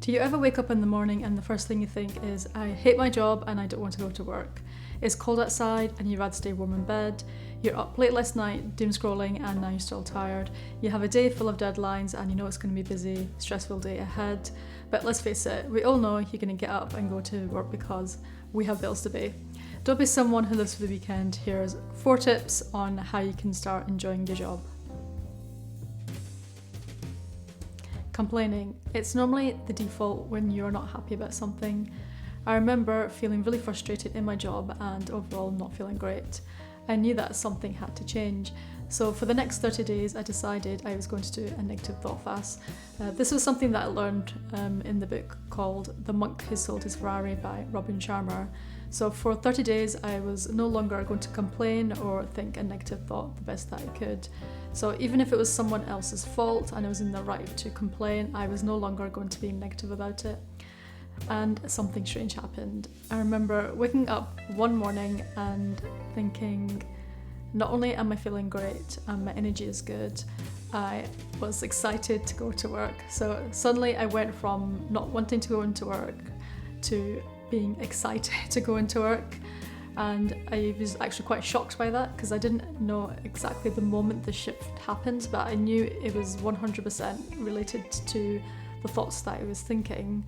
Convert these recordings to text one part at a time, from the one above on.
Do you ever wake up in the morning and the first thing you think is, I hate my job and I don't want to go to work? It's cold outside and you'd rather stay warm in bed. You're up late last night, doom scrolling, and now you're still tired. You have a day full of deadlines and you know it's going to be busy, stressful day ahead. But let's face it, we all know you're going to get up and go to work because we have bills to pay. Don't be someone who lives for the weekend. Here's 4 tips on how you can start enjoying your job. Complaining. It's normally the default when you're not happy about something. I remember feeling really frustrated in my job and overall not feeling great. I knew that something had to change. So for the next 30 days, I decided I was going to do a negative thought fast. This was something that I learned in the book called The Monk Who Sold His Ferrari by Robin Sharma. So for 30 days, I was no longer going to complain or think a negative thought the best that I could. So even if it was someone else's fault and I was in the right to complain, I was no longer going to be negative about it. And something strange happened. I remember waking up one morning and thinking, not only am I feeling great and my energy is good, I was excited to go to work. So suddenly I went from not wanting to go into work to being excited to go into work. And I was actually quite shocked by that because I didn't know exactly the moment the shift happened, but I knew it was 100% related to the thoughts that I was thinking.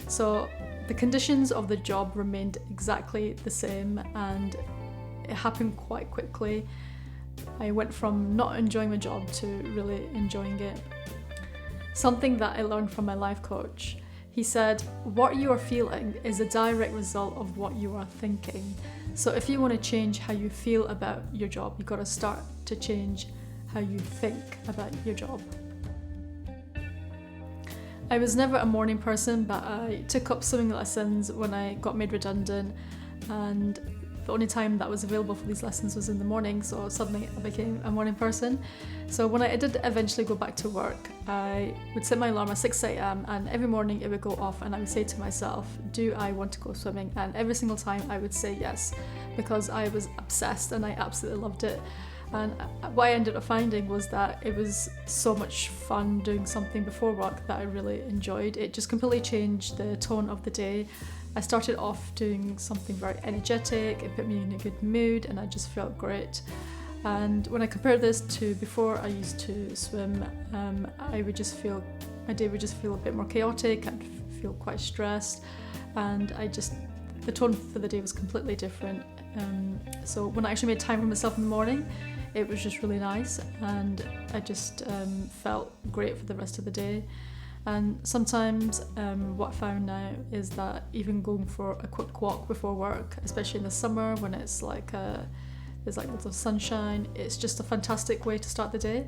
So the conditions of the job remained exactly the same and it happened quite quickly. I went from not enjoying my job to really enjoying it. Something that I learned from my life coach. He said, what you are feeling is a direct result of what you are thinking. So if you want to change how you feel about your job, you've got to start to change how you think about your job. I was never a morning person, but I took up swimming lessons when I got made redundant, and the only time that was available for these lessons was in the morning, so suddenly I became a morning person. So when I did eventually go back to work, I would set my alarm at 6 a.m. and every morning it would go off and I would say to myself, do I want to go swimming? And every single time I would say yes, because I was obsessed and I absolutely loved it. And what I ended up finding was that it was so much fun doing something before work that I really enjoyed. It just completely changed the tone of the day. I started off doing something very energetic, it put me in a good mood and I just felt great. And when I compare this to before I used to swim, I would just feel, my day would just feel a bit more chaotic, I'd feel quite stressed, and the tone for the day was completely different. So when I actually made time for myself in the morning, it was just really nice and I just felt great for the rest of the day. And sometimes what I found now is that even going for a quick walk before work, especially in the summer when it's there's lots of sunshine, it's just a fantastic way to start the day.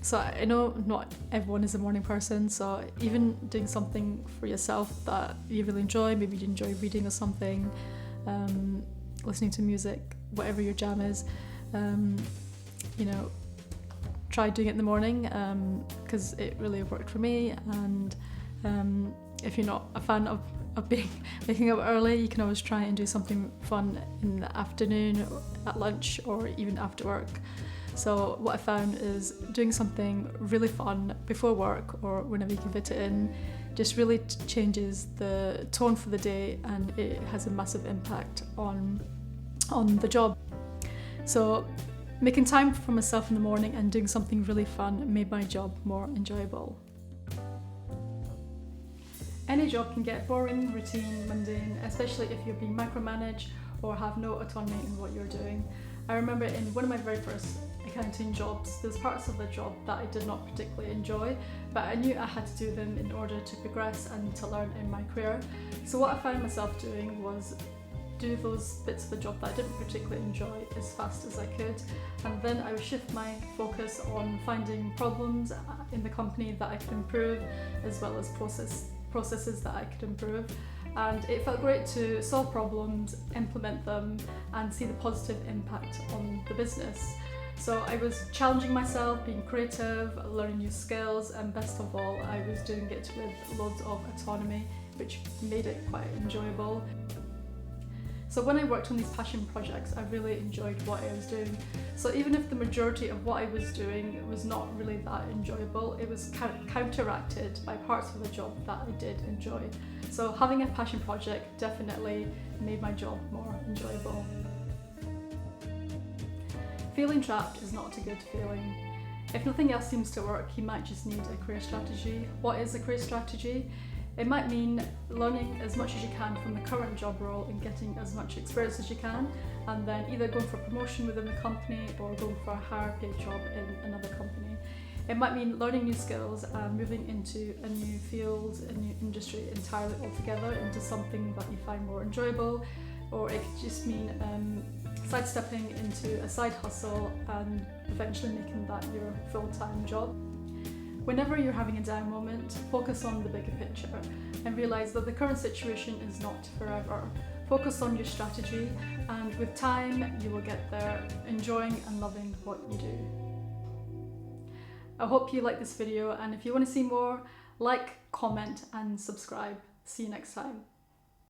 So I know not everyone is a morning person, so even doing something for yourself that you really enjoy, maybe you enjoy reading or something, listening to music, whatever your jam is, try doing it in the morning because it really worked for me. And if you're not a fan of waking up early, you can always try and do something fun in the afternoon, at lunch, or even after work. So what I found is doing something really fun before work or whenever you can fit it in just really changes the tone for the day and it has a massive impact on the job. So making time for myself in the morning and doing something really fun made my job more enjoyable. Any job can get boring, routine, mundane, especially if you're being micromanaged or have no autonomy in what you're doing. I remember in one of my very first accounting jobs, there's parts of the job that I did not particularly enjoy, but I knew I had to do them in order to progress and to learn in my career. So what I found myself doing was do those bits of the job that I didn't particularly enjoy as fast as I could, and then I would shift my focus on finding problems in the company that I could improve, as well as processes that I could improve. And it felt great to solve problems, implement them, and see the positive impact on the business. So I was challenging myself, being creative, learning new skills, and best of all, I was doing it with loads of autonomy, which made it quite enjoyable. So when I worked on these passion projects, I really enjoyed what I was doing. So even if the majority of what I was doing was not really that enjoyable, it was counteracted by parts of the job that I did enjoy. So having a passion project definitely made my job more enjoyable. Feeling trapped is not a good feeling. If nothing else seems to work, you might just need a career strategy. What is a career strategy? It might mean learning as much as you can from the current job role and getting as much experience as you can, and then either going for promotion within the company or going for a higher paid job in another company. It might mean learning new skills and moving into a new field, a new industry entirely altogether, into something that you find more enjoyable, or it could just mean sidestepping into a side hustle and eventually making that your full-time job. Whenever you're having a down moment, focus on the bigger picture and realise that the current situation is not forever. Focus on your strategy, and with time you will get there, enjoying and loving what you do. I hope you like this video, and if you want to see more, like, comment and subscribe. See you next time.